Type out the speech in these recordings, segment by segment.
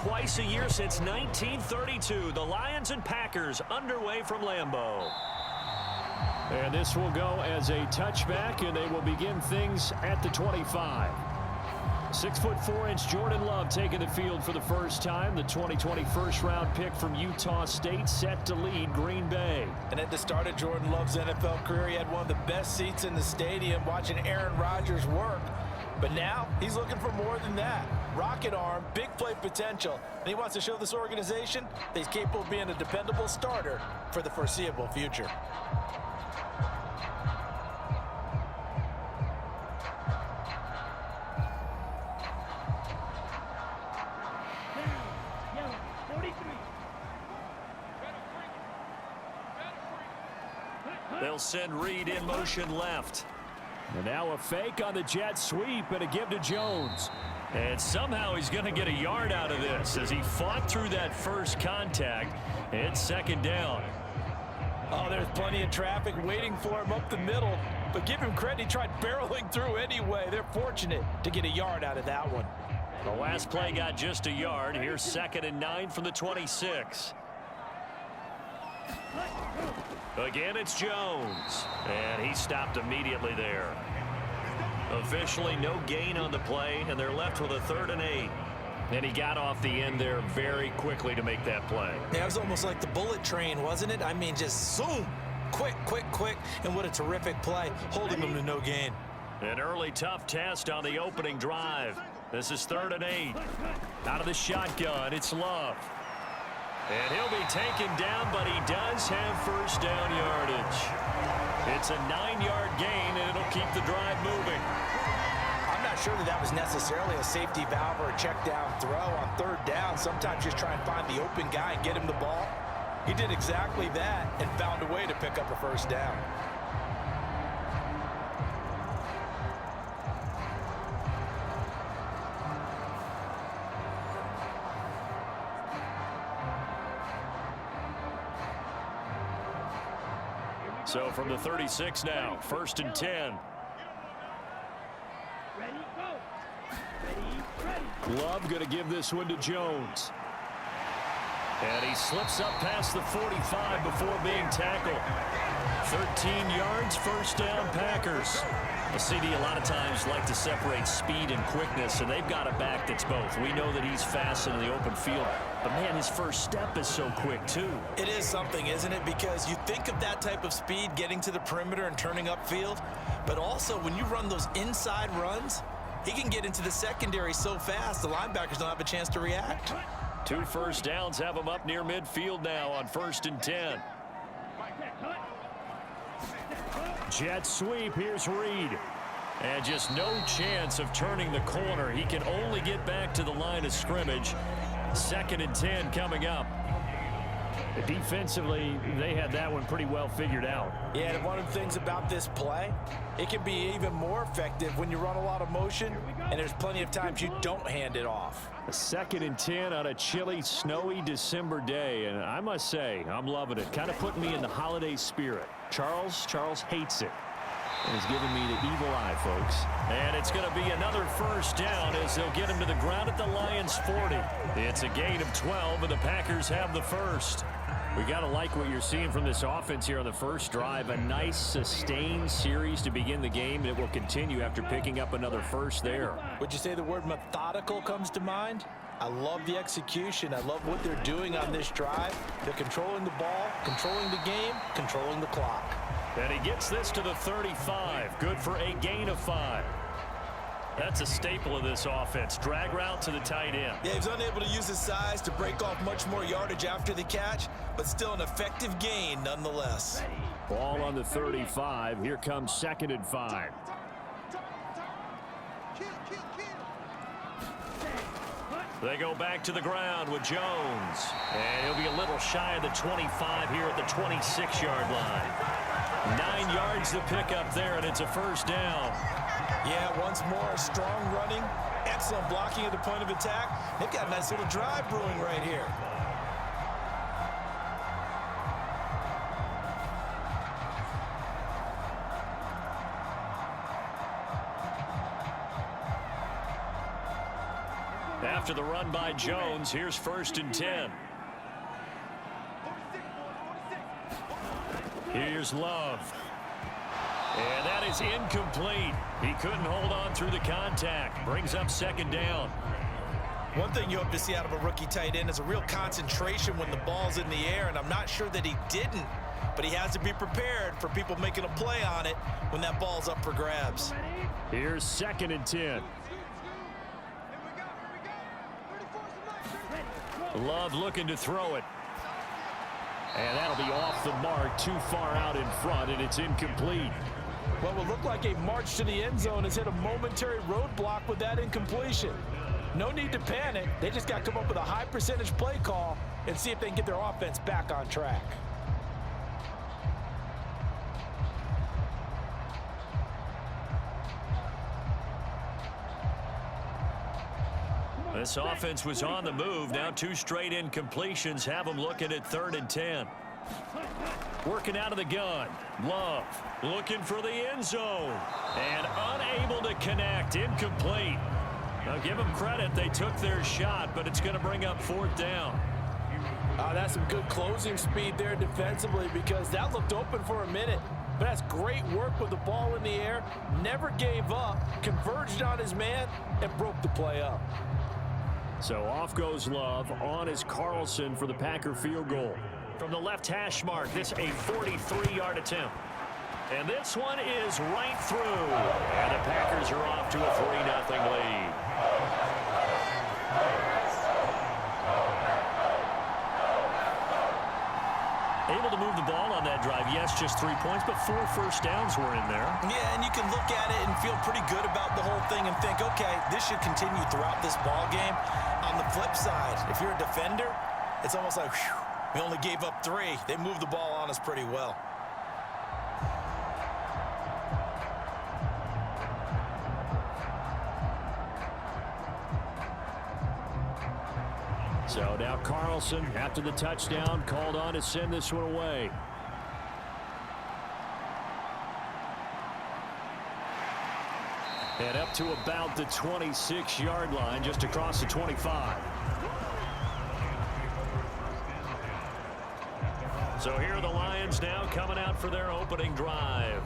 twice a year since 1932. The Lions and Packers underway from Lambeau. And this will go as a touchback, and they will begin things at the 25. 6'4" Jordan Love taking the field for the first time. The 2020 first-round pick from Utah State set to lead Green Bay. And at the start of Jordan Love's NFL career, he had one of the best seats in the stadium watching Aaron Rodgers work. But now he's looking for more than that. Rocket arm, big play potential, and he wants to show this organization that he's capable of being a dependable starter for the foreseeable future. They'll send Reed in motion left. And now a fake on the jet sweep and a give to Jones. And somehow he's going to get a yard out of this as he fought through that first contact. It's second down. Oh, there's plenty of traffic waiting for him up the middle. But give him credit, he tried barreling through anyway. They're fortunate to get a yard out of that one. The last play got just a yard. Here's 2nd and 9 from the 26. Again, it's Jones. And he stopped immediately there. Officially no gain on the play, and they're left with a 3rd and 8. And he got off the end there very quickly to make that play. Yeah, it was almost like the bullet train, wasn't it? I mean, just zoom. Quick, quick, quick. And what a terrific play, holding them to no gain. An early tough test on the opening drive. This is 3rd and 8. Out of the shotgun, it's Love. And he'll be taken down, but he does have first down yardage. It's a 9-yard gain, and it'll keep the drive moving. I'm not sure that was necessarily a safety valve or a check down throw on 3rd down. Sometimes just try and find the open guy and get him the ball. He did exactly that and found a way to pick up a first down. So from the 36 now, 1st and 10. Love going to give this one to Jones. And he slips up past the 45 before being tackled. 13 yards, first down, Packers. The CD a lot of times like to separate speed and quickness, and they've got a back that's both. We know that he's fast in the open field, but man, his first step is so quick too. It is something, isn't it? Because you think of that type of speed getting to the perimeter and turning upfield, but also when you run those inside runs, he can get into the secondary so fast the linebackers don't have a chance to react. 2 first downs have him up near midfield now on 1st and 10. Jet sweep, here's Reed. And just no chance of turning the corner. He can only get back to the line of scrimmage. 2nd and 10 coming up. Defensively, they had that one pretty well figured out. Yeah, and one of the things about this play, it can be even more effective when you run a lot of motion, and there's plenty of times you don't hand it off. A 2nd and 10 on a chilly, snowy December day, and I must say, I'm loving it. Kind of putting me in the holiday spirit. Charles hates it. And he's giving me the evil eye, folks. And it's going to be another first down as they'll get him to the ground at the Lions' 40. It's a gain of 12, and the Packers have the first. We got to like what you're seeing from this offense here on the first drive. A nice, sustained series to begin the game, and it will continue after picking up another first there. Would you say the word methodical comes to mind? I love the execution. I love what they're doing on this drive. They're controlling the ball, controlling the game, controlling the clock. And he gets this to the 35. Good for a gain of 5. That's a staple of this offense. Drag route to the tight end. Yeah, he was unable to use his size to break off much more yardage after the catch, but still an effective gain nonetheless. Ball on the 35. Here comes 2nd and 5. They go back to the ground with Jones. And he'll be a little shy of the 25 here at the 26-yard line. 9 yards to pick up there, and it's a first down. Yeah, once more, strong running, excellent blocking at the point of attack. They've got a nice little drive brewing right here. after the run by Jones. Here's 1st and 10. Here's Love. And that is incomplete. He couldn't hold on through the contact. Brings up 2nd down. One thing you hope to see out of a rookie tight end is a real concentration when the ball's in the air, and I'm not sure that he didn't, but he has to be prepared for people making a play on it when that ball's up for grabs. Here's 2nd and 10. Love looking to throw it. And that'll be off the mark, too far out in front, and it's incomplete. What will look like a march to the end zone has hit a momentary roadblock with that incompletion. No need to panic. They just got to come up with a high percentage play call and see if they can get their offense back on track. This offense was on the move. Now 2 straight incompletions have them looking at 3rd and 10. Working out of the gun. Love looking for the end zone. And unable to connect. Incomplete. Now give them credit. They took their shot, but it's going to bring up 4th down. That's some good closing speed there defensively, because that looked open for a minute. But that's great work with the ball in the air. Never gave up. Converged on his man and broke the play up. So off goes Love. On is Carlson for the Packer field goal. From the left hash mark, this a 43-yard attempt. And this one is right through. And the Packers are off to a 3-0 lead. Able to move the ball on that drive. Yes, just 3 points, but 4 first downs were in there. Yeah, and you can look at it and feel pretty good about the whole thing and think, okay, this should continue throughout this ball game. On the flip side, if you're a defender, it's almost like, whew, we only gave up 3. They moved the ball on us pretty well. So now Carlson, after the touchdown, called on to send this one away. And up to about the 26-yard line, just across the 25. So here are the Lions now coming out for their opening drive.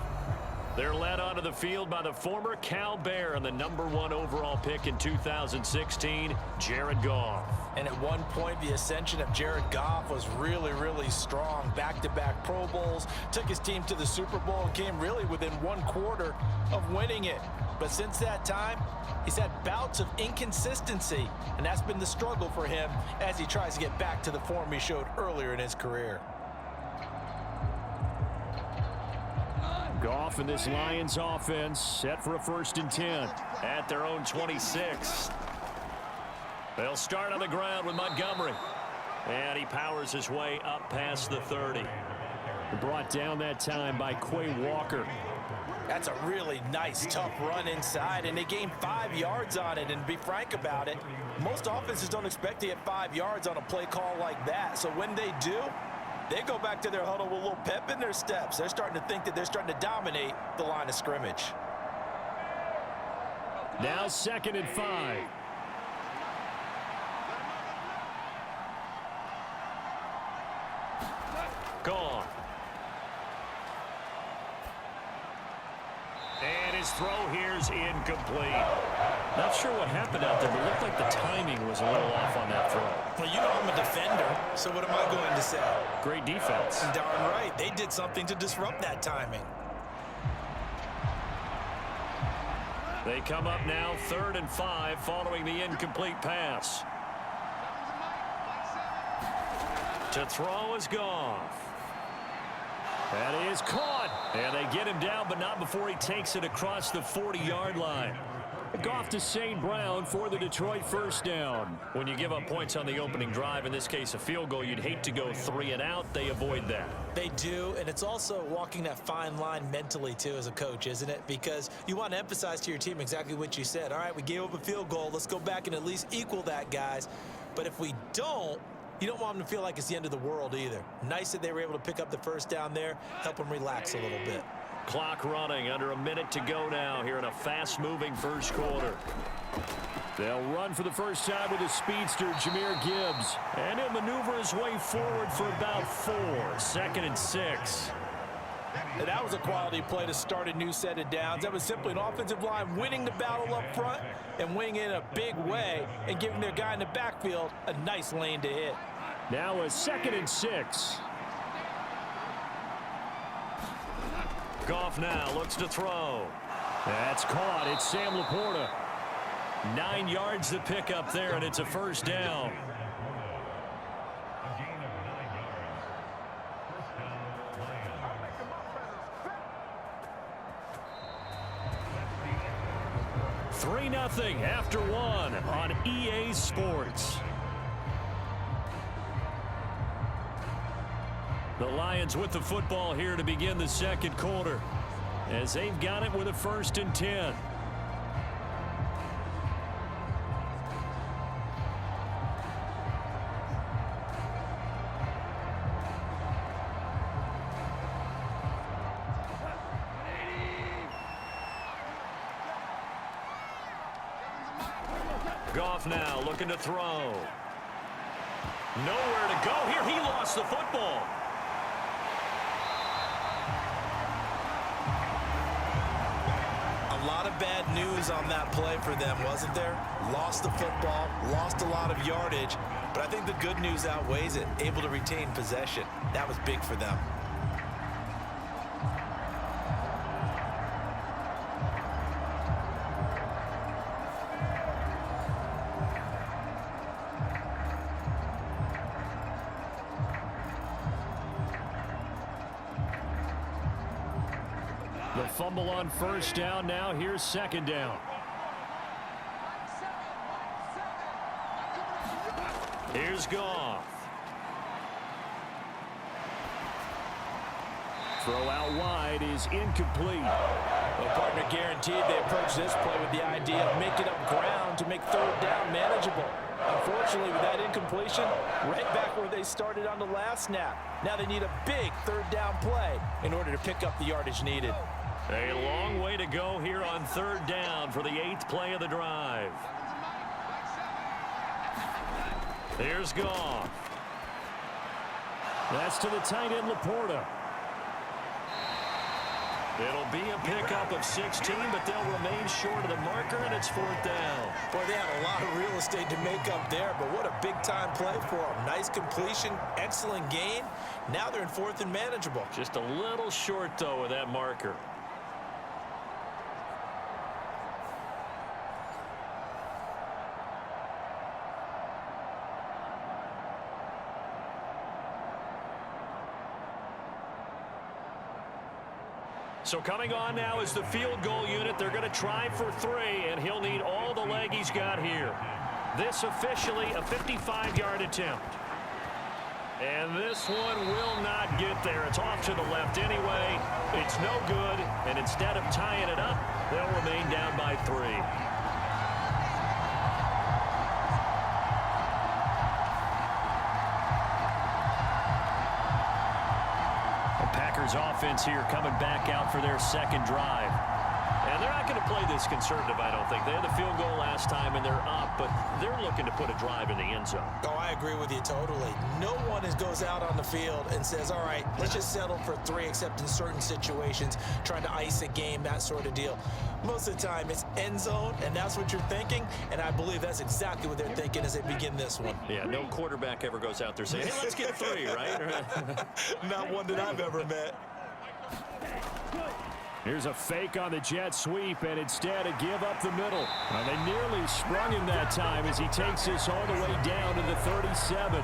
They're led onto the field by the former Cal Bear and the #1 overall pick in 2016, Jared Goff. And at one point, the ascension of Jared Goff was really, really strong. Back-to-back Pro Bowls, took his team to the Super Bowl, and came really within 1/4 of winning it. But since that time, he's had bouts of inconsistency, and that's been the struggle for him as he tries to get back to the form he showed earlier in his career. Goff and this Lions offense set for a 1st and 10 at their own 26. They'll start on the ground with Montgomery. And he powers his way up past the 30. Brought down that time by Quay Walker. That's a really nice, tough run inside, and they gained 5 yards on it. And to be frank about it, most offenses don't expect to get 5 yards on a play call like that. So when they do, they go back to their huddle with a little pep in their steps. They're starting to think that they're starting to dominate the line of scrimmage. Now 2nd and 5. Gone. And his throw here's incomplete. Not sure what happened out there, but it looked like the timing was a little off on that throw. Well, you know I'm a defender, so what am I going to say? Great defense. Darn right. They did something to disrupt that timing. They come up now 3rd and 5 following the incomplete pass. To throw is Goff. That is caught. And they get him down, but not before he takes it across the 40-yard line. Goff to St. Brown for the Detroit 1st down. When you give up points on the opening drive, in this case a field goal, you'd hate to go 3 and out. They avoid that. They do, and it's also walking that fine line mentally, too, as a coach, isn't it? Because you want to emphasize to your team exactly what you said. All right, we gave up a field goal. Let's go back and at least equal that, guys. But if we don't, you don't want them to feel like it's the end of the world either. Nice that they were able to pick up the 1st down there, help them relax a little bit. Clock running, under a minute to go now here in a fast-moving first quarter. They'll run for the first time with a speedster, Jahmyr Gibbs. And he'll maneuver his way forward for about 4. 2nd and 6. And that was a quality play to start a new set of downs. That was simply an offensive line winning the battle up front and winning in a big way and giving their guy in the backfield a nice lane to hit. Now a 2nd and 6. Goff now looks to throw. That's caught. It's Sam Laporta. 9 yards to pick up there, and it's a first down. Three 3-0 after 1 on EA Sports. The Lions with the football here to begin the second quarter, as they've got it with a 1st and 10. Goff now looking to throw. Nowhere to go here. He lost the football. A lot of bad news on that play for them, wasn't there? Lost the football, lost a lot of yardage, but I think the good news outweighs it. Able to retain possession. That was big for them. The fumble on first down. Now here's 2nd down. Here's Goff. Throw out wide is incomplete. Well, partner guaranteed they approach this play with the idea of making up ground to make 3rd down manageable. Unfortunately, with that incompletion, right back where they started on the last snap. Now they need a big 3rd down play in order to pick up the yardage needed. A long way to go here on 3rd down for the 8th play of the drive. Here's Goff. That's to the tight end, Laporta. It'll be a pickup of 16, but they'll remain short of the marker, and it's 4th down. Boy, they had a lot of real estate to make up there, but what a big-time play for them. Nice completion, excellent gain. Now they're in 4th and manageable. Just a little short, though, of that marker. So coming on now is the field goal unit. They're going to try for 3, and he'll need all the leg he's got here. This officially a 55-yard attempt. And this one will not get there. It's off to the left anyway. It's no good, and instead of tying it up, they'll remain down by 3. Offense here coming back out for their 2nd drive. And they're not going to play this conservative, I don't think. They had the field goal last time, and they're up, but they're looking to put a drive in the end zone. Oh, I agree with you totally. No one goes out on the field and says, all right, let's just settle for 3, except in certain situations, trying to ice a game, that sort of deal. Most of the time, it's end zone, and that's what you're thinking, and I believe that's exactly what they're thinking as they begin this one. Yeah, no quarterback ever goes out there saying, hey, let's get 3, right? Not one that I've ever met. Here's a fake on the jet sweep, and instead a give up the middle. And they nearly sprung him that time as he takes this all the way down to the 37.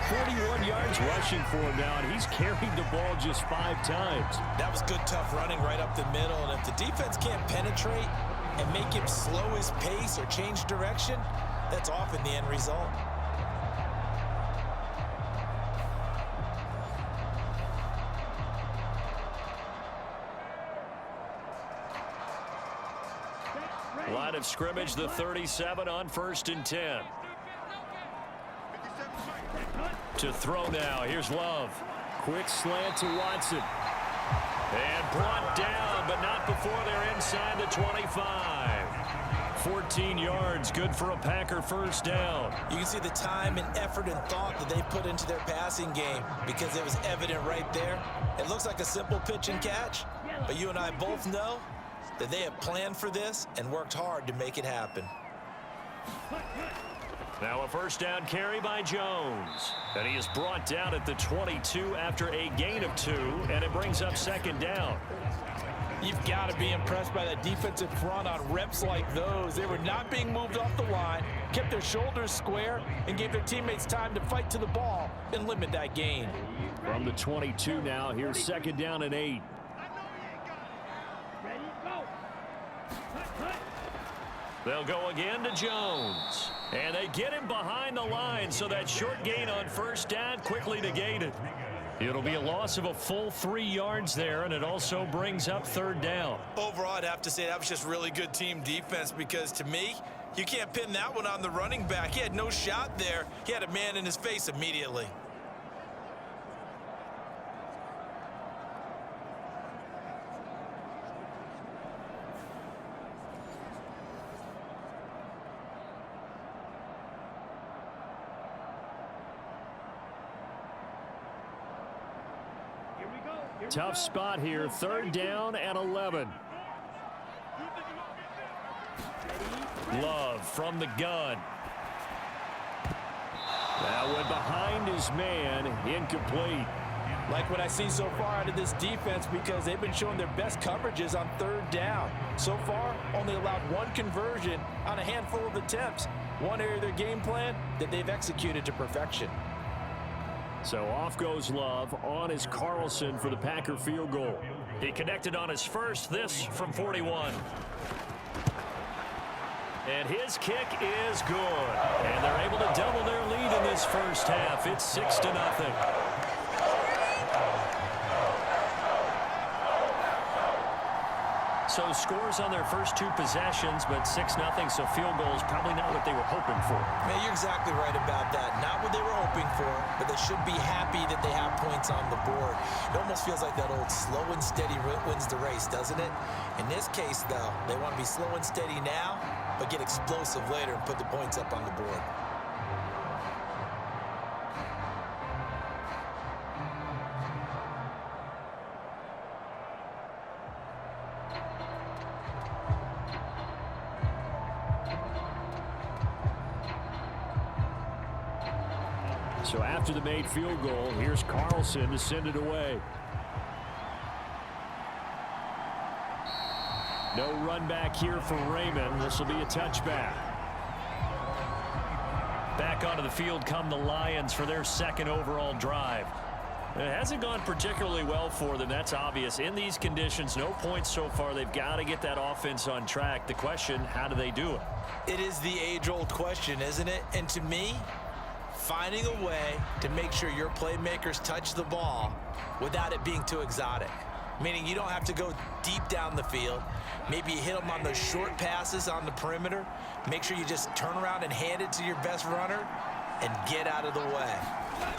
41 yards rushing for him now, and he's carried the ball just 5 times. That was good, tough running right up the middle, and if the defense can't penetrate and make him slow his pace or change direction, that's often the end result. Line of scrimmage, the 37 on 1st and 10. To throw now. Here's Love. Quick slant to Watson. And brought down, but not before they're inside the 25. 14 yards, good for a Packer first down. You can see the time and effort and thought that they put into their passing game because it was evident right there. It looks like a simple pitch and catch, but you and I both know that they have planned for this and worked hard to make it happen. Now a first down carry by Jones. And he is brought down at the 22 after a gain of 2, and it brings up second down. You've got to be impressed by that defensive front on reps like those. They were not being moved off the line, kept their shoulders square, and gave their teammates time to fight to the ball and limit that gain. From the 22 now, here's second down and 8. They'll go again to Jones. And they get him behind the line, so that short gain on first down quickly negated. It'll be a loss of a full 3 yards there, and it also brings up third down. Overall, I'd have to say that was just really good team defense because, to me, you can't pin that one on the running back. He had no shot there. He had a man in his face immediately. Tough spot here, third down and 11. Love from the gun. That went behind his man, incomplete. Like what I see so far out of this defense because they've been showing their best coverages on third down. So far, only allowed one conversion on a handful of attempts. One area of their game plan that they've executed to perfection. So off goes Love. On is Carlson for the Packer field goal. He connected on his first, this from 41. And his kick is good. And they're able to double their lead in this first half. It's 6-0. So scores on their first 2 possessions, but 6-0, so field goal is probably not what they were hoping for. Man, you're exactly right about that. Not what they were hoping for, but they should be happy that they have points on the board. It almost feels like that old slow and steady wins the race, doesn't it? In this case, though, they want to be slow and steady now, but get explosive later and put the points up on the board. So after the made field goal, here's Carlson to send it away. No run back here for Raymond. This will be a touchback. Back onto the field come the Lions for their second overall drive. It hasn't gone particularly well for them, that's obvious. In these conditions, no points so far. They've got to get that offense on track. The question, how do they do it? It is the age-old question, isn't it? And to me, finding a way to make sure your playmakers touch the ball without it being too exotic. Meaning you don't have to go deep down the field. Maybe you hit them on those short passes on the perimeter. Make sure you just turn around and hand it to your best runner and get out of the way.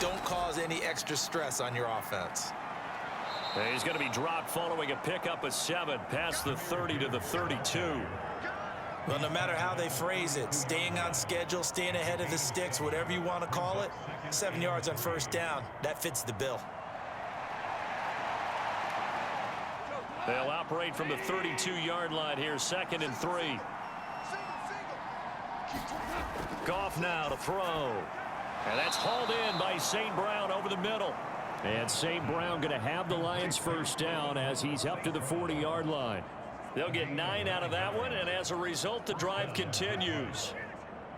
Don't cause any extra stress on your offense. He's going to be dropped following a pickup of 7 past the 30 to the 32. Well, no matter how they phrase it, staying on schedule, staying ahead of the sticks, whatever you want to call it, 7 yards on first down, that fits the bill. They'll operate from the 32-yard line here, 2nd and 3. Goff now to throw. And that's hauled in by St. Brown over the middle. And St. Brown going to have the Lions first down as he's up to the 40-yard line. They'll get 9 out of that one, and as a result, the drive continues.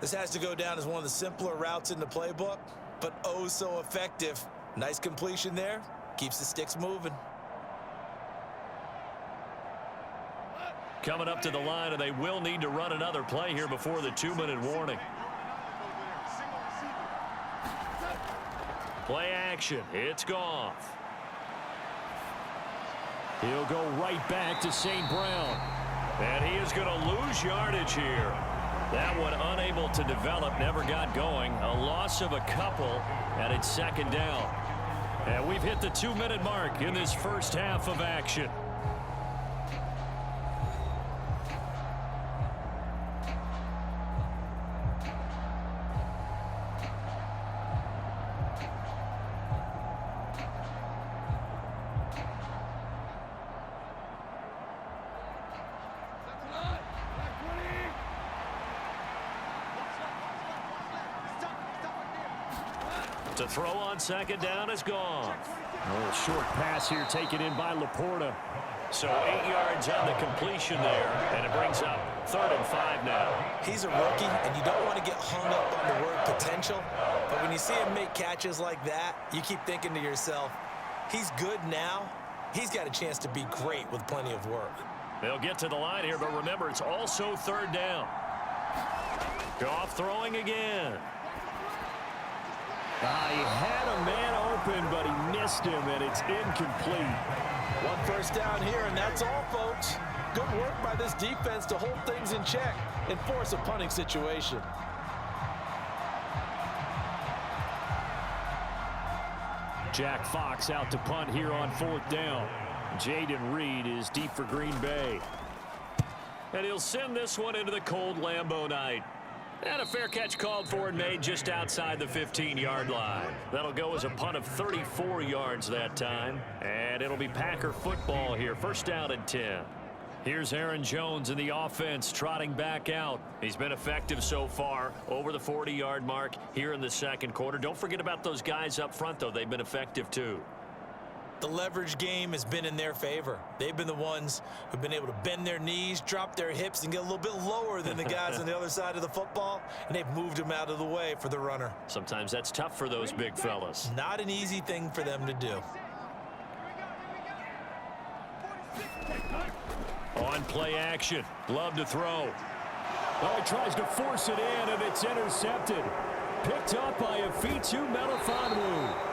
This has to go down as one of the simpler routes in the playbook, but oh so effective. Nice completion there. Keeps the sticks moving. Coming up to the line, and they will need to run another play here before the 2-minute warning. Play action. It's Goff. He'll go right back to St. Brown. And he is going to lose yardage here. That one unable to develop, never got going. A loss of a couple, and it's 2nd down. And we've hit the 2-minute mark in this first half of action. To throw on second down is gone. A little short pass here taken in by Laporta. So 8 yards on the completion there, and it brings up 3rd and 5 now. He's a rookie, and you don't want to get hung up on the word potential. But when you see him make catches like that, you keep thinking to yourself, he's good now. He's got a chance to be great with plenty of work. They'll get to the line here, but remember, it's also 3rd down. Goff throwing again. He had a man open, but he missed him, and it's incomplete. 1 first down here, and that's all, folks. Good work by this defense to hold things in check and force a punting situation. Jack Fox out to punt here on 4th down. Jaden Reed is deep for Green Bay. And he'll send this one into the cold Lambeau night. And a fair catch called for and made just outside the 15-yard line. That'll go as a punt of 34 yards that time. And it'll be Packer football here. 1st down and 10. Here's Aaron Jones in the offense trotting back out. He's been effective so far over the 40-yard mark here in the 2nd quarter. Don't forget about those guys up front, though. They've been effective, too. The leverage game has been in their favor. They've been the ones who've been able to bend their knees, drop their hips, and get a little bit lower than the guys on the other side of the football, and they've moved them out of the way for the runner. Sometimes that's tough for those big fellas. Not an easy thing for them to do. On play action. Love to throw. Oh, he tries to force it in, and it's intercepted. Picked up by Afitu Melifonwu.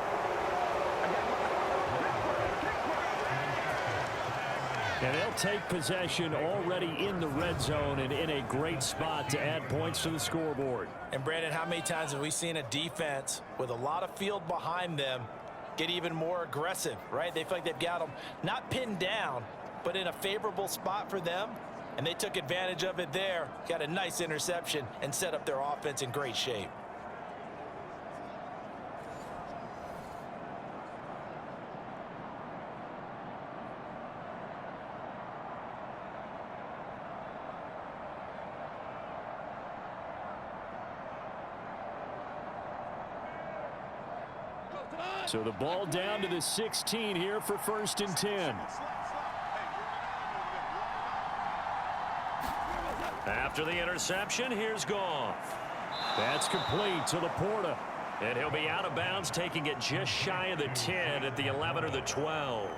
And they'll take possession already in the red zone and in a great spot to add points to the scoreboard. And, Brandon, how many times have we seen a defense with a lot of field behind them get even more aggressive, right? They feel like they've got them not pinned down, but in a favorable spot for them, and they took advantage of it there, got a nice interception, and set up their offense in great shape. So the ball down to the 16 here for 1st and 10. After the interception, here's Goff. That's complete to Laporta. And he'll be out of bounds, taking it just shy of the 10 at the 11 or the 12.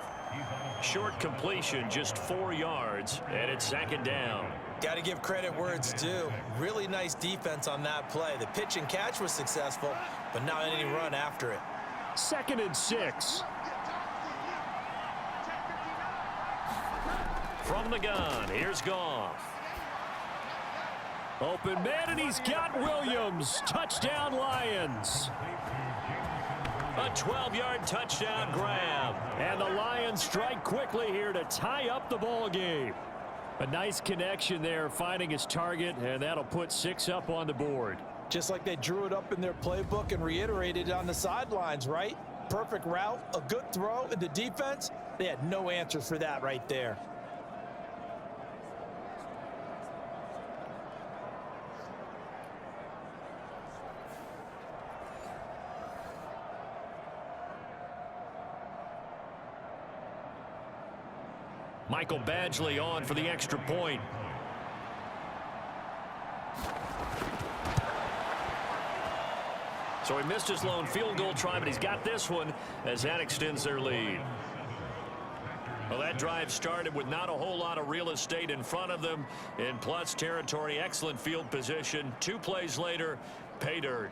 Short completion, just 4 yards, and it's 2nd down. Got to give credit where it's due. Really nice defense on that play. The pitch and catch was successful, but not any run after it. 2nd and 6. From the gun, here's Goff. Open man, and he's got Williams. Touchdown, Lions. A 12-yard touchdown grab. And the Lions strike quickly here to tie up the ball game. A nice connection there, finding his target, and that'll put 6 up on the board. Just like they drew it up in their playbook and reiterated it on the sidelines, right? Perfect route, a good throw, and the defense, they had no answer for that right there. Michael Badgley on for the extra point. So he missed his lone field goal try, but he's got this one as that extends their lead. Well, that drive started with not a whole lot of real estate in front of them in plus territory. Excellent field position. 2 plays later, pay dirt.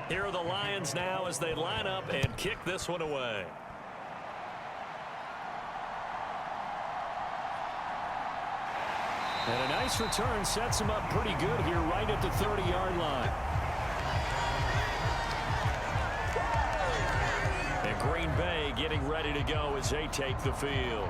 Here are the Lions now as they line up and kick this one away. And a nice return sets them up pretty good here right at the 30-yard line. And Green Bay getting ready to go as they take the field.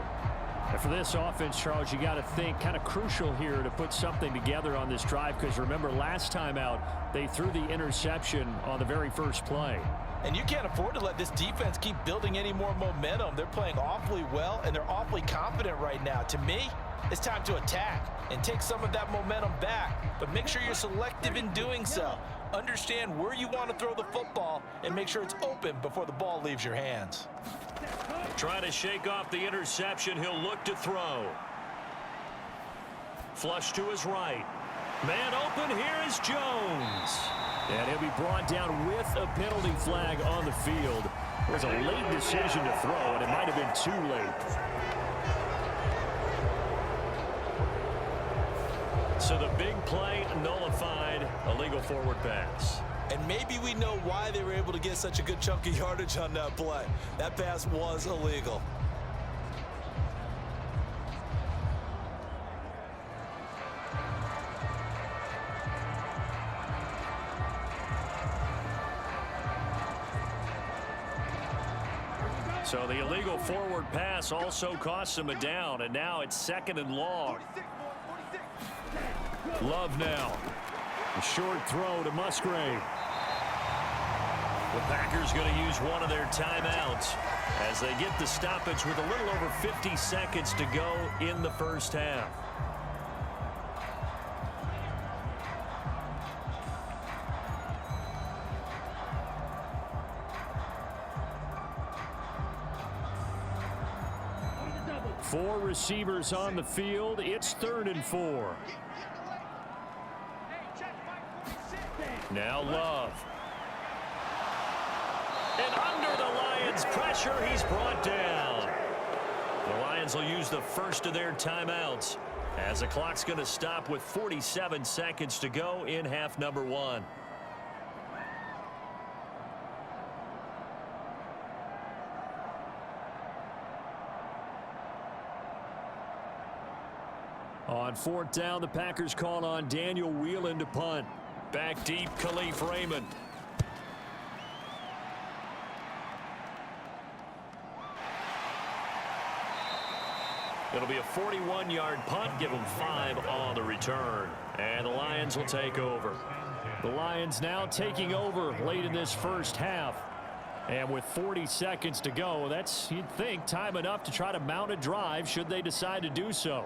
And for this offense, Charles, you got to think kind of crucial here to put something together on this drive, because remember last time out they threw the interception on the very first play. And you can't afford to let this defense keep building any more momentum. They're playing awfully well, and they're awfully confident right now. To me, it's time to attack and take some of that momentum back. But make sure you're selective in doing so. Understand where you want to throw the football and make sure it's open before the ball leaves your hands. Trying to shake off the interception. He'll look to throw. Flush to his right. Man open. Here is Jones. And he'll be brought down with a penalty flag on the field. It was a late decision to throw, and it might have been too late. So the big play nullified, a legal forward pass. And maybe we know why they were able to get such a good chunk of yardage on that play. That pass was illegal. So the illegal forward pass also costs him a down, and now it's 2nd and long. Love now. A short throw to Musgrave. The Packers going to use one of their timeouts as they get the stoppage with a little over 50 seconds to go in the first half. Four receivers on the field. It's 3rd and 4. Now Love. And under the Lions' pressure, he's brought down. The Lions will use the first of their timeouts as the clock's going to stop with 47 seconds to go in half number 1. On 4th down, the Packers call on Daniel Whelan to punt. Back deep, Khalif Raymond. It'll be a 41-yard punt, give them 5 on the return. And the Lions will take over. The Lions now taking over late in this first half. And with 40 seconds to go, that's, you'd think, time enough to try to mount a drive should they decide to do so.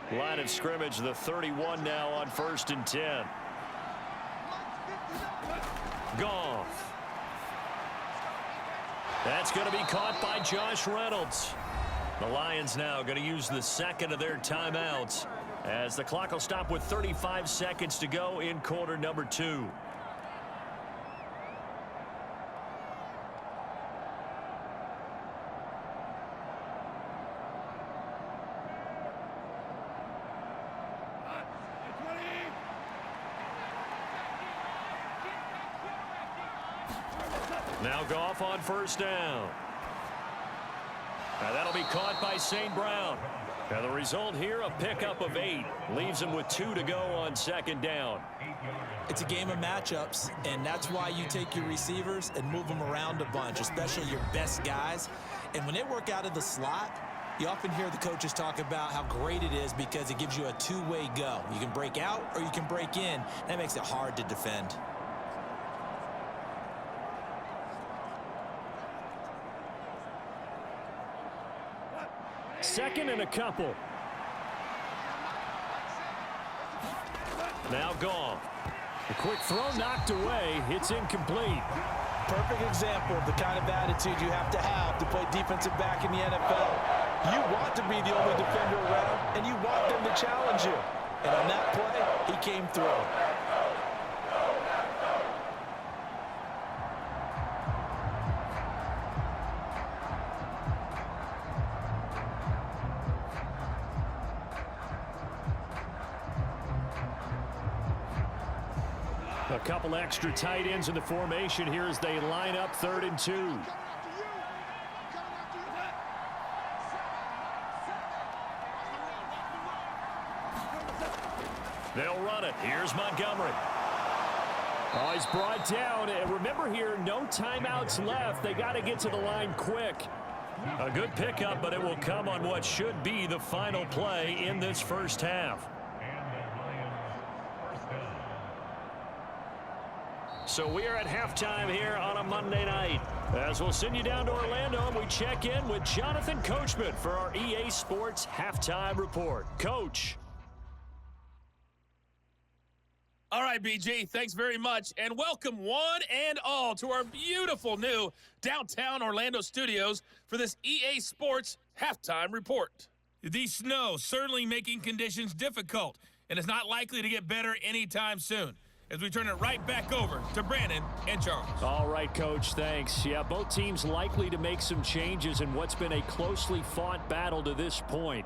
Line of scrimmage, the 31 now on 1st and 10. Goff. That's going to be caught by Josh Reynolds. The Lions now going to use the 2nd of their timeouts as the clock will stop with 35 seconds to go in quarter number 2. Now Goff on 1st down. Now that'll be caught by St. Brown. Now the result here, a pickup of 8. Leaves him with 2 to go on 2nd down. It's a game of matchups, and that's why you take your receivers and move them around a bunch, especially your best guys. And when they work out of the slot, you often hear the coaches talk about how great it is because it gives you a two-way go. You can break out or you can break in. That makes it hard to defend. Second and a couple. Now Goff. A quick throw knocked away. It's incomplete. Perfect example of the kind of attitude you have to play defensive back in the NFL. You want to be the only defender around, and you want them to challenge you. And on that play, he came through. A couple extra tight ends in the formation here as they line up 3rd and 2. They'll run it. Here's Montgomery. Oh, he's brought down. And remember here, no timeouts left. They got to get to the line quick. A good pickup, but it will come on what should be the final play in this first half. So we are at halftime here on a Monday night. As we'll send you down to Orlando, and we check in with Jonathan Coachman for our EA Sports Halftime Report. Coach. All right, BG, thanks very much, and welcome one and all to our beautiful new downtown Orlando studios for this EA Sports Halftime Report. The snow certainly making conditions difficult, and it's not likely to get better anytime soon, as we turn it right back over to Brandon and Charles. All right, Coach, thanks. Yeah, both teams likely to make some changes in what's been a closely fought battle to this point.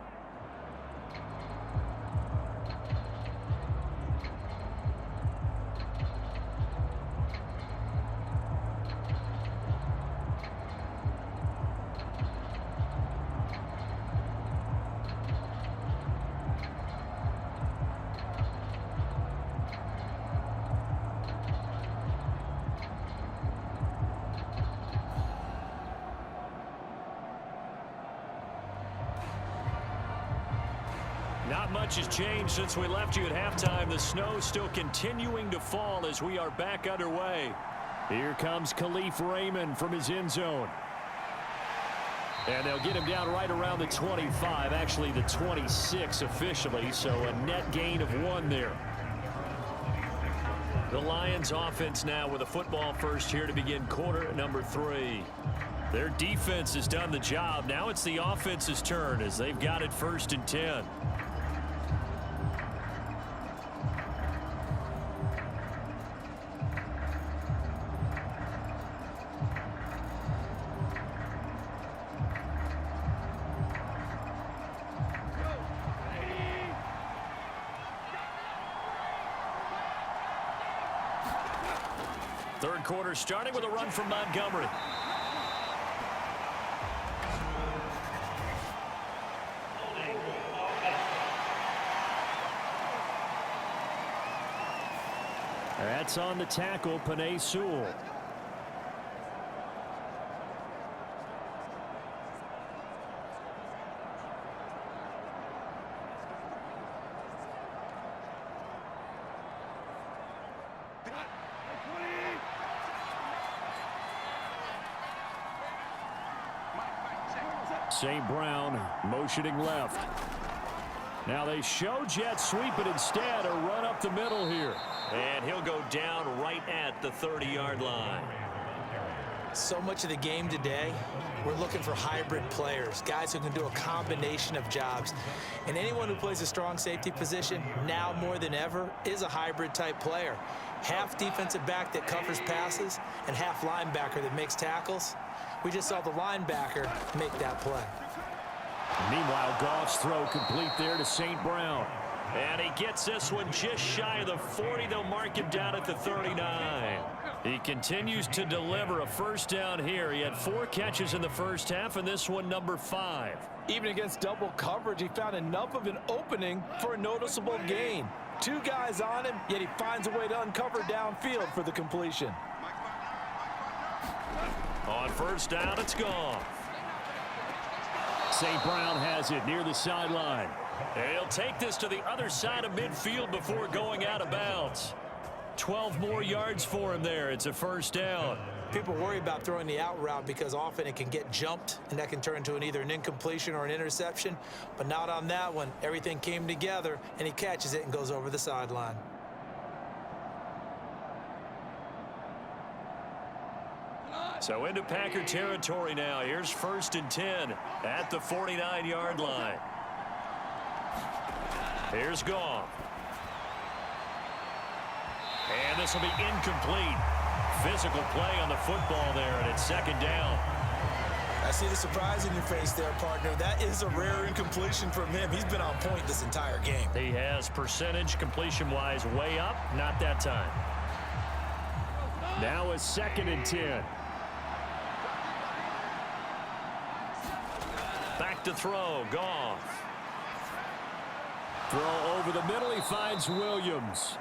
Not much has changed since we left you at halftime. The snow still continuing to fall as we are back underway. Here comes Khalif Raymond from his end zone. And they'll get him down right around the 25, actually the 26 officially, so a net gain of 1 there. The Lions offense now with a football first here to begin quarter number 3. Their defense has done the job. Now it's the offense's turn as they've got it 1st and 10. Third quarter starting with a run from Montgomery. That's on the tackle, Penei Sewell. St. Brown motioning left. Now they show jet sweep, but instead a run up the middle here. And he'll go down right at the 30-yard line. So much of the game today, we're looking for hybrid players, guys who can do a combination of jobs. And anyone who plays a strong safety position, now more than ever, is a hybrid type player. Half defensive back that covers passes and half linebacker that makes tackles. We just saw the linebacker make that play. Meanwhile, Goff's throw complete there to St. Brown. And he gets this one just shy of the 40. They'll mark him down at the 39. He continues to deliver a first down here. He had 4 catches in the first half, and this one number 5. Even against double coverage, he found enough of an opening for a noticeable gain. 2 guys on him, yet he finds a way to uncover downfield for the completion. On first down, it's Goff. St. Brown has it near the sideline. He'll take this to the other side of midfield before going out of bounds. 12 more yards for him there. It's a first down. People worry about throwing the out route because often it can get jumped, and that can turn into either an incompletion or an interception. But not on that one. Everything came together, and he catches it and goes over the sideline. So into Packer territory now. Here's 1st and 10 at the 49-yard line. Here's Goff. And this will be incomplete. Physical play on the football there, and it's 2nd down. I see the surprise in your face there, partner. That is a rare incompletion from him. He's been on point this entire game. He has percentage completion-wise way up. Not that time. Now a 2nd and 10. Back to throw. Goff. Throw over the middle. He finds Williams.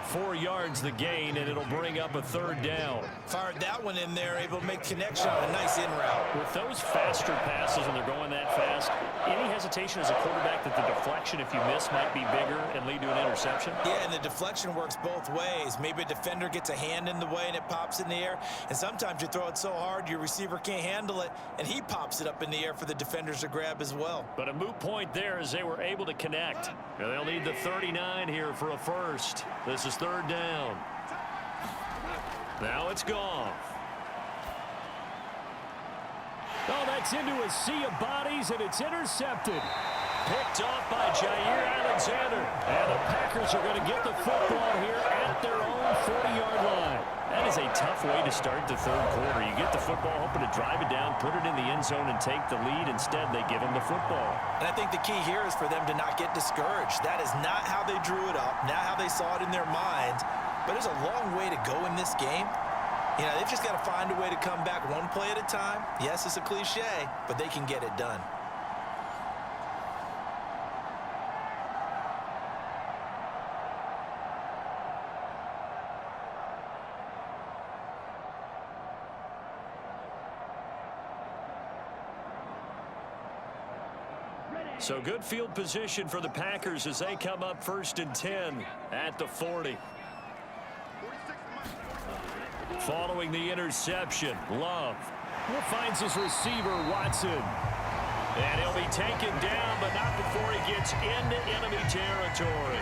4 yards the gain, and it'll bring up a 3rd down. Fired that one in there, able to make connection on a nice in route. With those faster passes and they're going that fast, any hesitation as a quarterback that the deflection, if you miss, might be bigger and lead to an interception? Yeah, and the deflection works both ways. Maybe a defender gets a hand in the way and it pops in the air. And sometimes you throw it so hard your receiver can't handle it, and he pops it up in the air for the defenders to grab as well. But a moot point there as they were able to connect. And they'll need the 39 here for a first. This is 3rd down. Now it's Goff. Oh, that's into a sea of bodies, and it's intercepted. Picked off by Jair Alexander. And the Packers are going to get the football here at their own 40-yard line. That is a tough way to start the 3rd quarter. You get the football, hoping to drive it down, put it in the end zone, and take the lead. Instead, they give them the football. And I think the key here is for them to not get discouraged. That is not how they drew it up, not how they saw it in their minds. But there's a long way to go in this game. You know, they've just got to find a way to come back one play at a time. Yes, it's a cliche, but they can get it done. So good field position for the Packers as they come up 1st and 10 at the 40. Following the interception, Love Finds his receiver, Watson. And he'll be taken down, but not before he gets into enemy territory.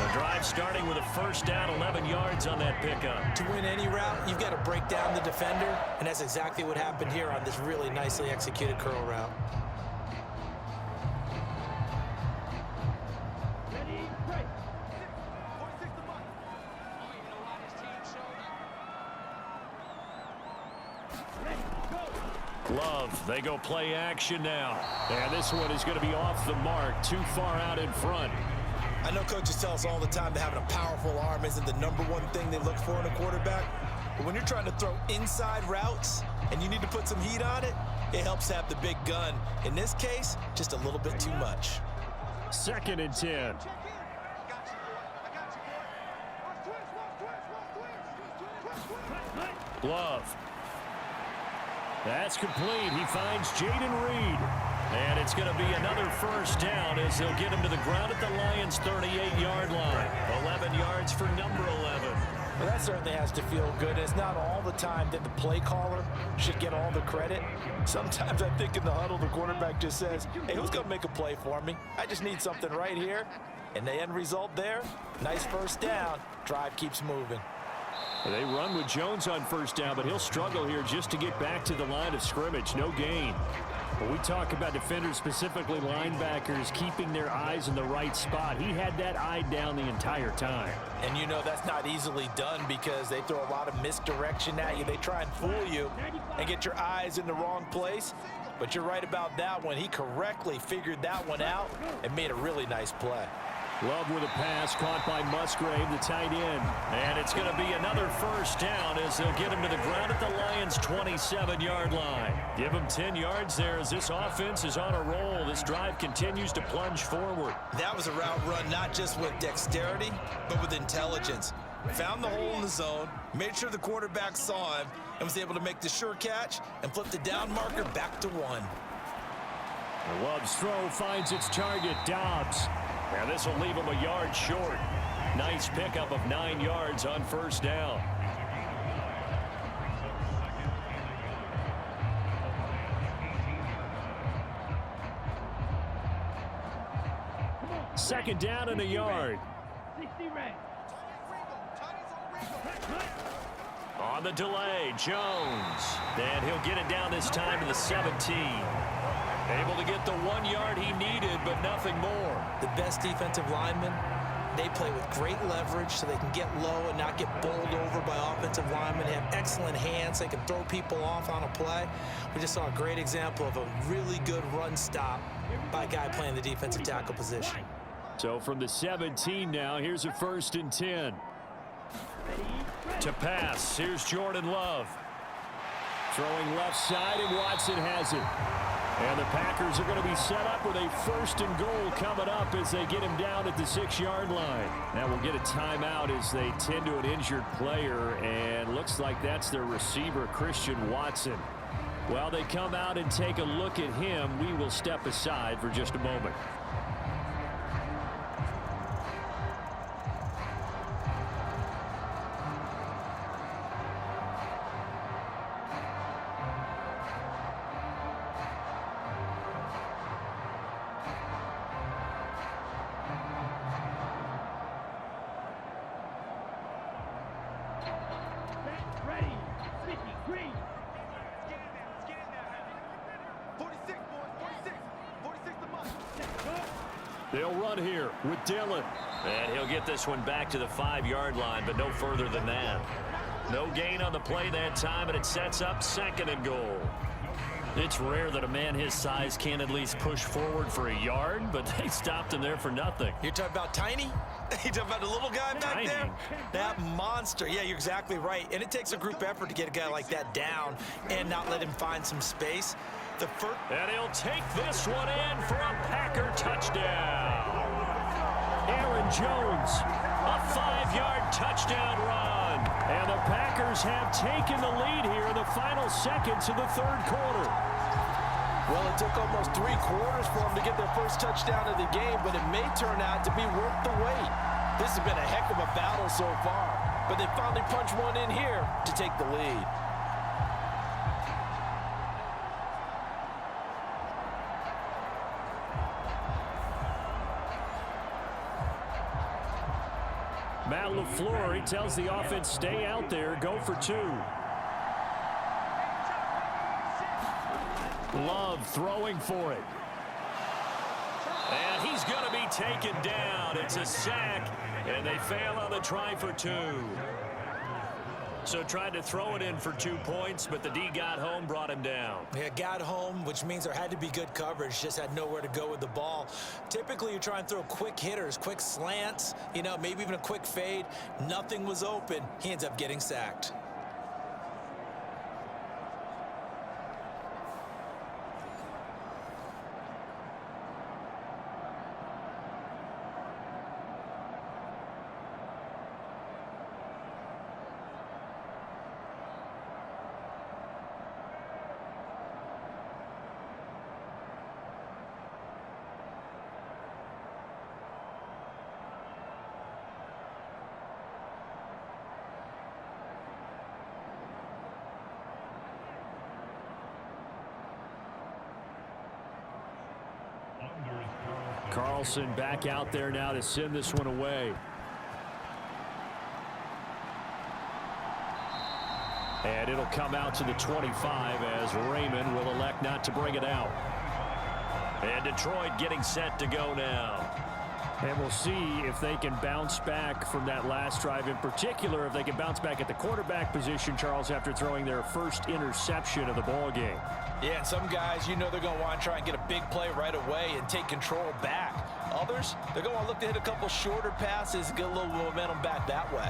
The drive starting with a 1st down, 11 yards on that pickup. To win any route, you've got to break down the defender, and that's exactly what happened here on this really nicely executed curl route. Love, they go play action now. And this one is going to be off the mark, too far out in front. I know coaches tell us all the time that having a powerful arm isn't the #1 thing they look for in a quarterback. But when you're trying to throw inside routes and you need to put some heat on it, it helps have the big gun. In this case, just a little bit too much. 2nd and 10. Love. That's complete. He finds Jaden Reed. And it's going to be another 1st down as they'll get him to the ground at the Lions' 38-yard line. 11 yards for number 11. Well, that certainly has to feel good. It's not all the time that the play caller should get all the credit. Sometimes I think in the huddle, the quarterback just says, hey, who's going to make a play for me? I just need something right here. And the end result there, nice 1st down. Drive keeps moving. They run with Jones on 1st down, but he'll struggle here just to get back to the line of scrimmage. No gain. When we talk about defenders, specifically linebackers, keeping their eyes in the right spot, he had that eye down the entire time. And you know that's not easily done because they throw a lot of misdirection at you. They try and fool you and get your eyes in the wrong place. But you're right about that one. He correctly figured that one out and made a really nice play. Love with a pass caught by Musgrave, the tight end. And it's going to be another 1st down as they'll get him to the ground at the Lions' 27-yard line. Give him 10 yards there as this offense is on a roll. This drive continues to plunge forward. That was a route run not just with dexterity, but with intelligence. Found the hole in the zone, made sure the quarterback saw him, and was able to make the sure catch and flip the down marker back to 1. Love's throw finds its target, Dobbs. And this will leave him a yard short. Nice pickup of 9 yards on 1st down. Second down and a yard. On the delay, Jones. And he'll get it down this time to the 17. Able to get the 1 yard he needed, but nothing more. The best defensive linemen, they play with great leverage so they can get low and not get bowled over by offensive linemen. They have excellent hands. They can throw people off on a play. We just saw a great example of a really good run stop by a guy playing the defensive tackle position. So from the 17 now, here's a 1st and 10. To pass, here's Jordan Love. Throwing left side, and Watson has it. And the Packers are going to be set up with a 1st and goal coming up as they get him down at the 6-yard line. Now we'll get a timeout as they tend to an injured player, and looks like that's their receiver, Christian Watson. While they come out and take a look at him, we will step aside for just a moment. They'll run here with Dillon. And he'll get this one back to the 5-yard line, but no further than that. No gain on the play that time, and it sets up 2nd and goal. It's rare that a man his size can't at least push forward for a yard, but they stopped him there for nothing. You're talking about tiny? You're talking about the little guy back Tiny. there? That monster. Yeah, you're exactly right. And it takes a group effort to get a guy like that down and not let him find some space. And he'll take this one in for a Packer touchdown. Aaron Jones, a 5-yard touchdown run. And the Packers have taken the lead here in the final seconds of the 3rd quarter. Well, it took almost 3 quarters for them to get their first touchdown of the game, but it may turn out to be worth the wait. This has been a heck of a battle so far, but they finally punched one in here to take the lead. Matt LaFleur, he tells the offense, stay out there, go for 2. Love throwing for it. And he's going to be taken down. It's a sack, and they fail on the try for 2. So tried to throw it in for 2 points, but the D got home, brought him down. Yeah, got home, which means there had to be good coverage, just had nowhere to go with the ball. Typically, you try and throw quick hitters, quick slants, you know, maybe even a quick fade. Nothing was open. He ends up getting sacked. Carlson back out there now to send this one away. And it'll come out to the 25 as Raymond will elect not to bring it out. And Detroit getting set to go now. And we'll see if they can bounce back from that last drive, in particular if they can bounce back at the quarterback position, Charles, after throwing their first interception of the ball game. Yeah, and some guys, you know, they're going to want to try and get a big play right away and take control back. Others, they're going to want to look to hit a couple shorter passes and get a little momentum back that way.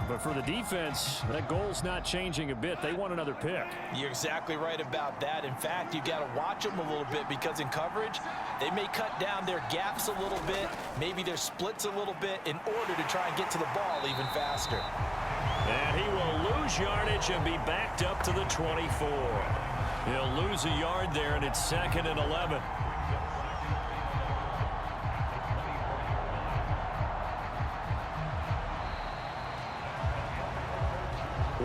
But for the defense, that goal's not changing a bit. They want another pick. You're exactly right about that. In fact, you've got to watch them a little bit because in coverage, they may cut down their gaps a little bit, maybe their splits a little bit in order to try and get to the ball even faster. And he will lose yardage and be backed up to the 24. He'll lose a yard there, and it's 2nd and 11.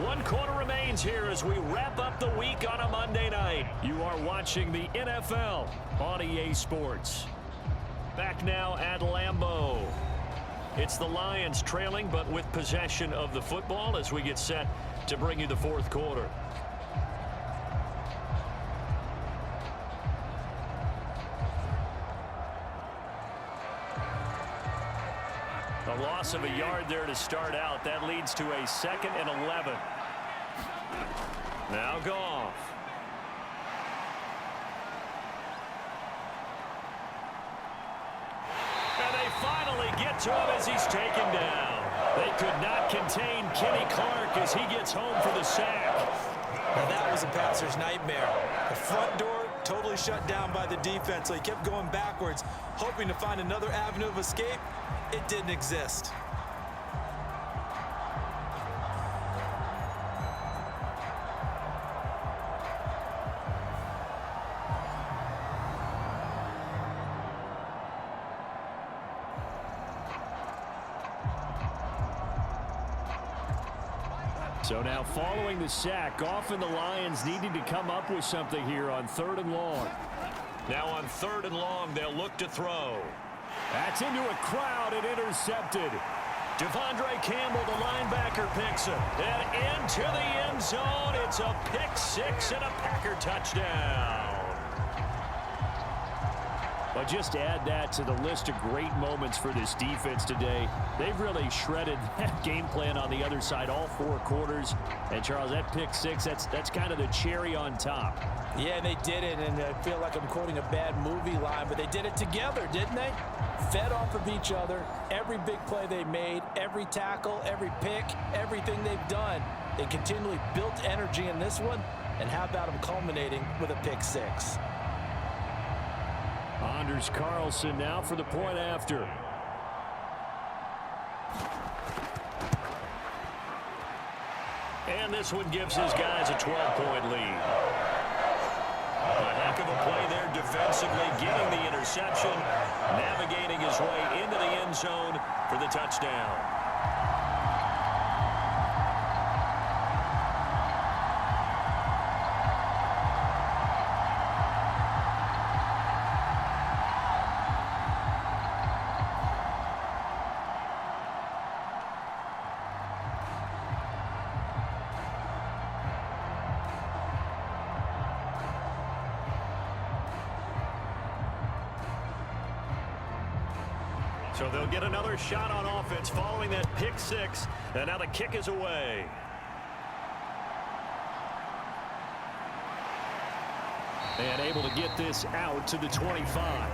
One quarter remains here as we wrap up the week on a Monday night. You are watching the NFL on EA Sports. Back now at Lambeau. It's the Lions trailing, but with possession of the football as we get set to bring you the 4th quarter. A loss of a yard there to start out. That leads to a 2nd and 11. Now Goff. And they finally get to him as he's taken down. They could not contain Kenny Clark as he gets home for the sack. Now that was a passer's nightmare. The front door totally shut down by the defense, so he kept going backwards, hoping to find another avenue of escape. It didn't exist. So now following the sack, often the Lions needing to come up with something here on 3rd and long. Now on 3rd and long, they'll look to throw. That's into a crowd and intercepted. Devondre Campbell, the linebacker, picks it. And into the end zone. It's a pick six and a Packer touchdown. But just add that to the list of great moments for this defense today. They've really shredded that game plan on the other side all 4 quarters. And, Charles, that pick six, that's kind of the cherry on top. Yeah, they did it, and I feel like I'm quoting a bad movie line, but they did it together, didn't they? Fed off of each other, every big play they made, every tackle, every pick, everything they've done. They continually built energy in this one, and how about them culminating with a pick six? Anders Carlson now for the point after. And this one gives his guys a 12-point lead. A heck of a play there defensively, getting the interception, navigating his way into the end zone for the touchdown. So they'll get another shot on offense following that pick six. And now the kick is away. And able to get this out to the 25.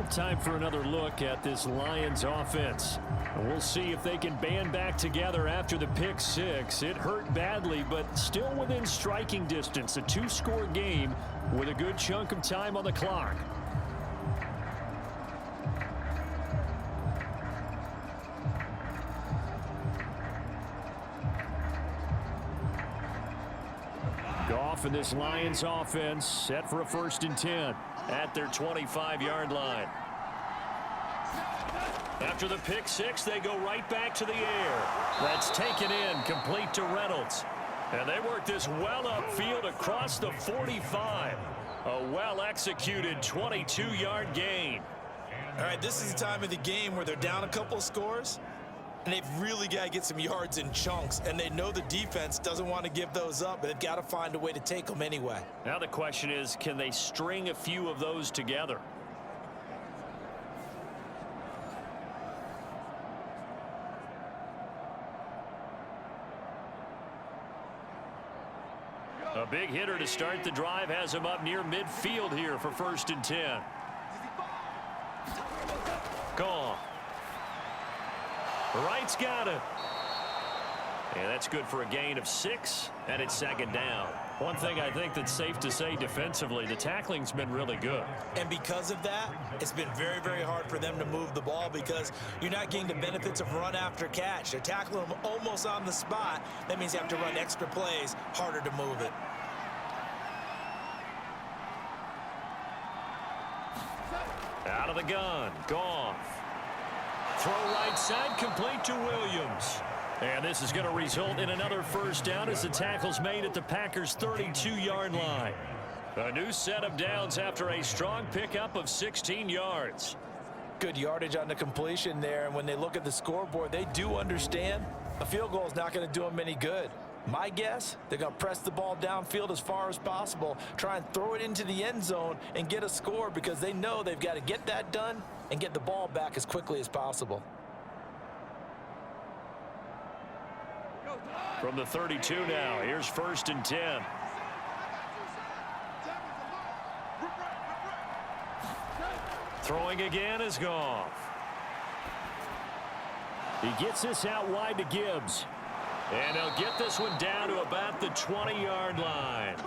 Time for another look at this Lions offense. And we'll see if they can band back together after the pick six. It hurt badly, but still within striking distance. A 2-score game with a good chunk of time on the clock. Goff and this Lions offense set for a 1st and 10 at their 25-yard line. After the pick six, they go right back to the air. That's taken in, complete to Reynolds. And they work this well upfield across the 45. A well-executed 22-yard gain. All right, this is the time of the game where they're down a couple scores, and they've really got to get some yards in chunks, and they know the defense doesn't want to give those up, but they've got to find a way to take them anyway. Now the question is, can they string a few of those together? A big hitter to start the drive has him up near midfield here for 1st and 10. Gone. Wright's got it. And that's good for a gain of 6, and it's 2nd down. One thing I think that's safe to say defensively, the tackling's been really good. And because of that, it's been very, very hard for them to move the ball because you're not getting the benefits of run after catch. They're tackling them almost on the spot. That means you have to run extra plays, harder to move it. Out of the gun, Goff. Throw right side, complete to Williams. And this is going to result in another 1st down as the tackle's made at the Packers' 32-yard line. A new set of downs after a strong pickup of 16 yards. Good yardage on the completion there, and when they look at the scoreboard, they do understand a field goal is not going to do them any good. My guess, they're going to press the ball downfield as far as possible, try and throw it into the end zone and get a score because they know they've got to get that done and get the ball back as quickly as possible. From the 32 now, here's 1st and 10. Throwing again is Goff. He gets this out wide to Gibbs. And he'll get this one down to about the 20-yard line.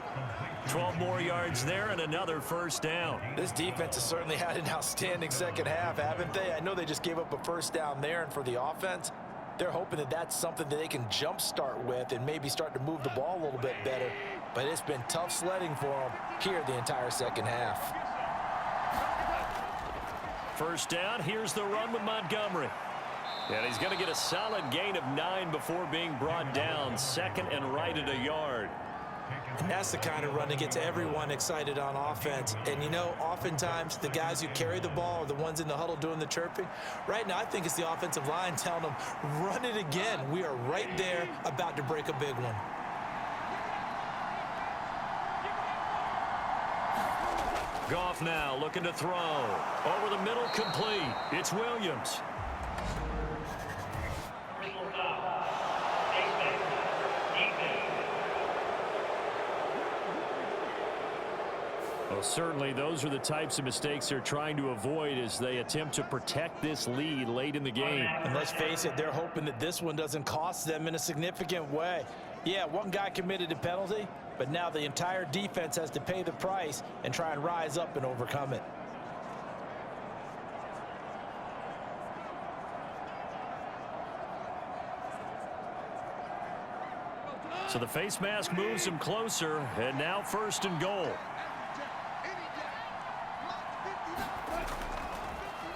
12 more yards there and another first down. This defense has certainly had an outstanding second half, haven't they? I know they just gave up a first down there, and for the offense, they're hoping that that's something that they can jumpstart with and maybe start to move the ball a little bit better. But it's been tough sledding for them here the entire second half. First down, here's the run with Montgomery. And he's going to get a solid gain of 9 before being brought down. Second and right at a yard. And that's the kind of run that gets everyone excited on offense. And, you know, oftentimes the guys who carry the ball are the ones in the huddle doing the chirping. Right now, I think it's the offensive line telling them, run it again. We are right there about to break a big one. Goff now looking to throw. Over the middle, complete. It's Williams. Well, certainly those are the types of mistakes they're trying to avoid as they attempt to protect this lead late in the game. And let's face it, they're hoping that this one doesn't cost them in a significant way. Yeah, one guy committed a penalty, but now the entire defense has to pay the price and try and rise up and overcome it. So the face mask moves him closer, and now first and goal.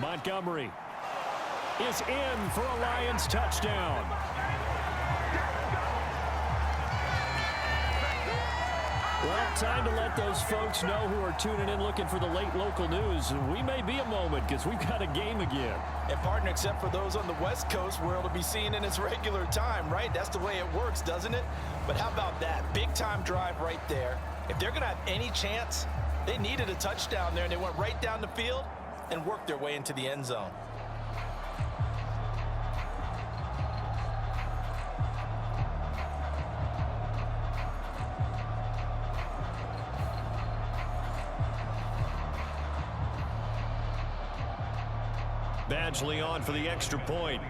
Montgomery is in for a Lions touchdown. Well, time to let those folks know who are tuning in looking for the late local news. We may be a moment because we've got a game again. And partner, except for those on the West Coast, where it'll be seen in its regular time, right? That's the way it works, doesn't it? But how about that? Big time drive right there. If they're going to have any chance, they needed a touchdown there, and they went right down the field and worked their way into the end zone. Badgley on for the extra point.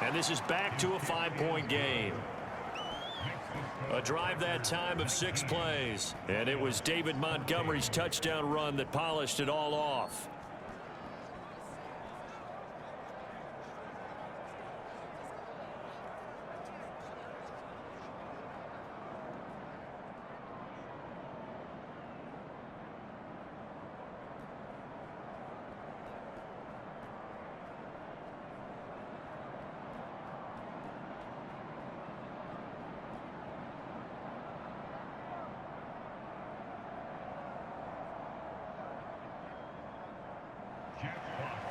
And this is back to a 5-point game. A drive that time of 6 plays. And it was David Montgomery's touchdown run that polished it all off.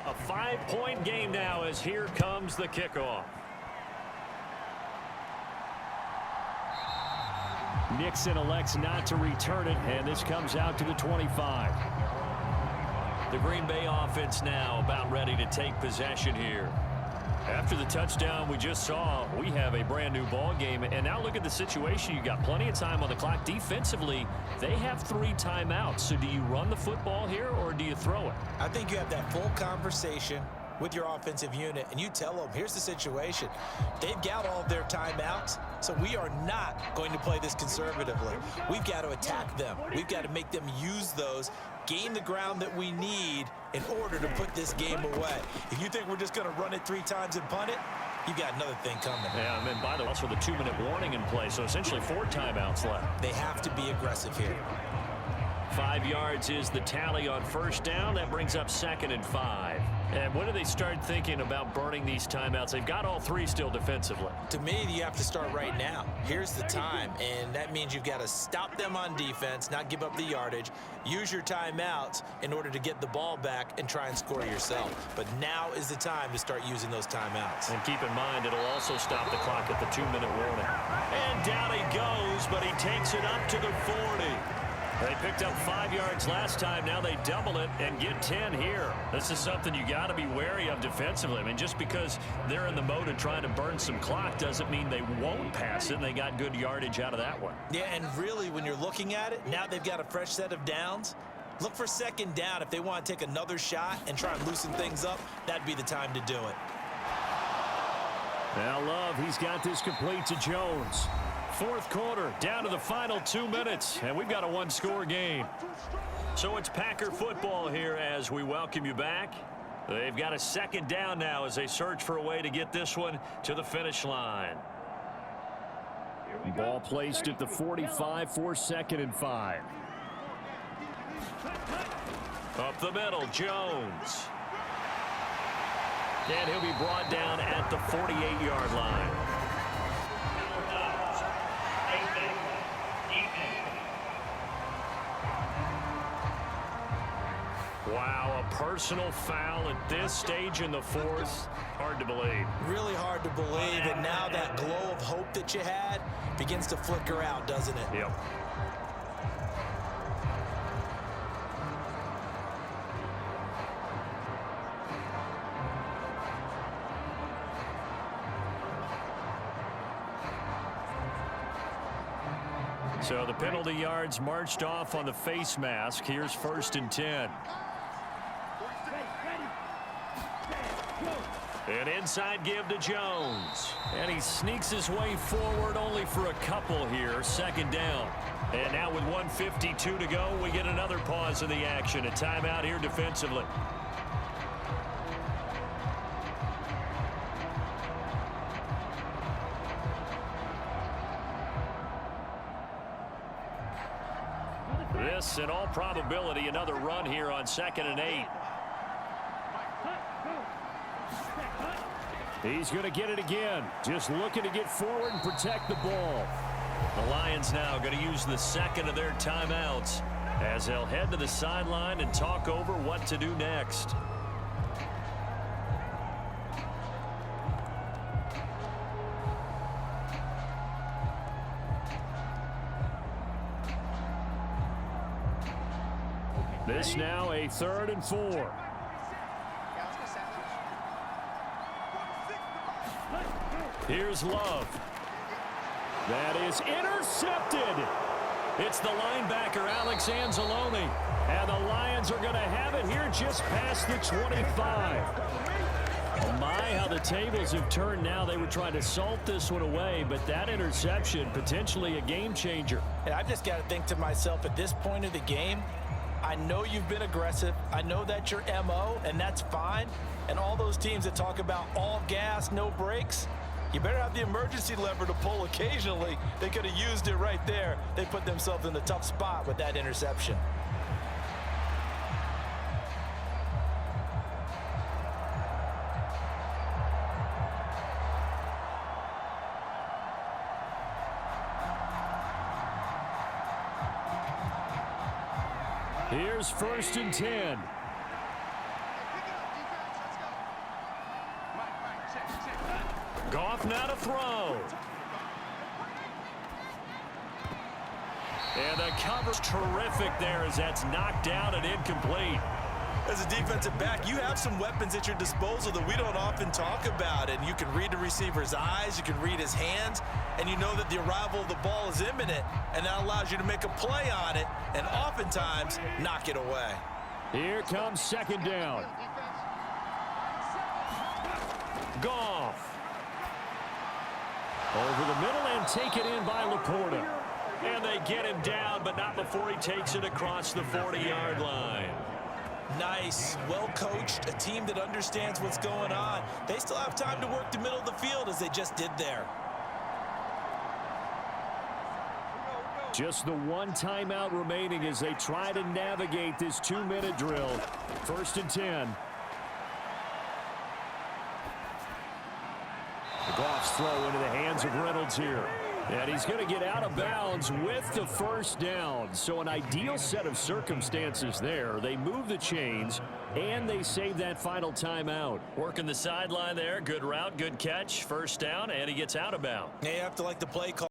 A 5-point game now as here comes the kickoff. Nixon elects not to return it, and this comes out to the 25. The Green Bay offense now about ready to take possession here. After the touchdown we just saw, we have a brand new ball game. And now look at the situation. You got plenty of time on the clock. Defensively, they have 3 timeouts. So do you run the football here or do you throw it? I think you have that full conversation with your offensive unit, and you tell them, here's the situation. They've got all of their timeouts, so we are not going to play this conservatively. We've got to attack them. We've got to make them use those, gain the ground that we need in order to put this game away. If you think we're just going to run it 3 times and punt it, you've got another thing coming. Yeah, I mean, by the way, also the 2-minute warning in play, so essentially 4 timeouts left. They have to be aggressive here. 5 yards is the tally on first down. That brings up 2nd and 5. And when do they start thinking about burning these timeouts? They've got all 3 still defensively. To me, you have to start right now. Here's the time, and that means you've got to stop them on defense, not give up the yardage, use your timeouts in order to get the ball back and try and score yourself. But now is the time to start using those timeouts. And keep in mind, it'll also stop the clock at the 2-minute warning. And down he goes, but he takes it up to the 40. They picked up 5 yards last time. Now they double it and get 10 here. This is something you got to be wary of defensively. I mean, just because they're in the mode of trying to burn some clock doesn't mean they won't pass it. And they got good yardage out of that one. Yeah, and really, when you're looking at it, now they've got a fresh set of downs. Look for second down. If they want to take another shot and try and loosen things up, that'd be the time to do it. Now Love, he's got this complete to Jones. Fourth quarter, down to the final 2 minutes, and we've got a one-score game. So it's Packer football here as we welcome you back. They've got a second down now as they search for a way to get this one to the finish line. Ball placed at the 45 for 2nd and 5. Up the middle, Jones. And he'll be brought down at the 48-yard line. Wow, a personal foul at this stage in the fourth. Hard to believe. Really hard to believe, and now that glow of hope that you had begins to flicker out, doesn't it? Yep. So the penalty yards marched off on the face mask. Here's 1st and 10. An inside give to Jones. And he sneaks his way forward only for a couple here. 2nd down. And now with 1:52 to go, we get another pause in the action. A timeout here defensively. This, in all probability, another run here on 2nd and 8. He's going to get it again. Just looking to get forward and protect the ball. The Lions now going to use the second of their timeouts as they'll head to the sideline and talk over what to do next. This now a 3rd and 4. Here's Love. That is intercepted. It's the linebacker, Alex Anzalone. And the Lions are going to have it here just past the 25. Oh my, how the tables have turned now. They were trying to salt this one away, but that interception, potentially a game changer. And I've just got to think to myself, at this point of the game, I know you've been aggressive. I know that's your MO, and that's fine. And all those teams that talk about all gas, no brakes, you better have the emergency lever to pull occasionally. They could have used it right there. They put themselves in a tough spot with that interception. Here's 1st and 10. Goff now to throw. And the cover's terrific there as that's knocked down and incomplete. As a defensive back, you have some weapons at your disposal that we don't often talk about. And you can read the receiver's eyes, you can read his hands, and you know that the arrival of the ball is imminent, and that allows you to make a play on it and oftentimes knock it away. Here comes 2nd down. Goff. Over the middle and taken in by Laporta. And they get him down, but not before he takes it across the 40-yard line. Nice, well coached, a team that understands what's going on. They still have time to work the middle of the field as they just did there. Just the one timeout remaining as they try to navigate this 2-minute drill. 1st and 10. Goff's throw into the hands of Reynolds here. And he's going to get out of bounds with the 1st down. So an ideal set of circumstances there. They move the chains, and they save that final timeout. Working the sideline there. Good route, good catch. 1st down, and he gets out of bounds. You have to like the play call.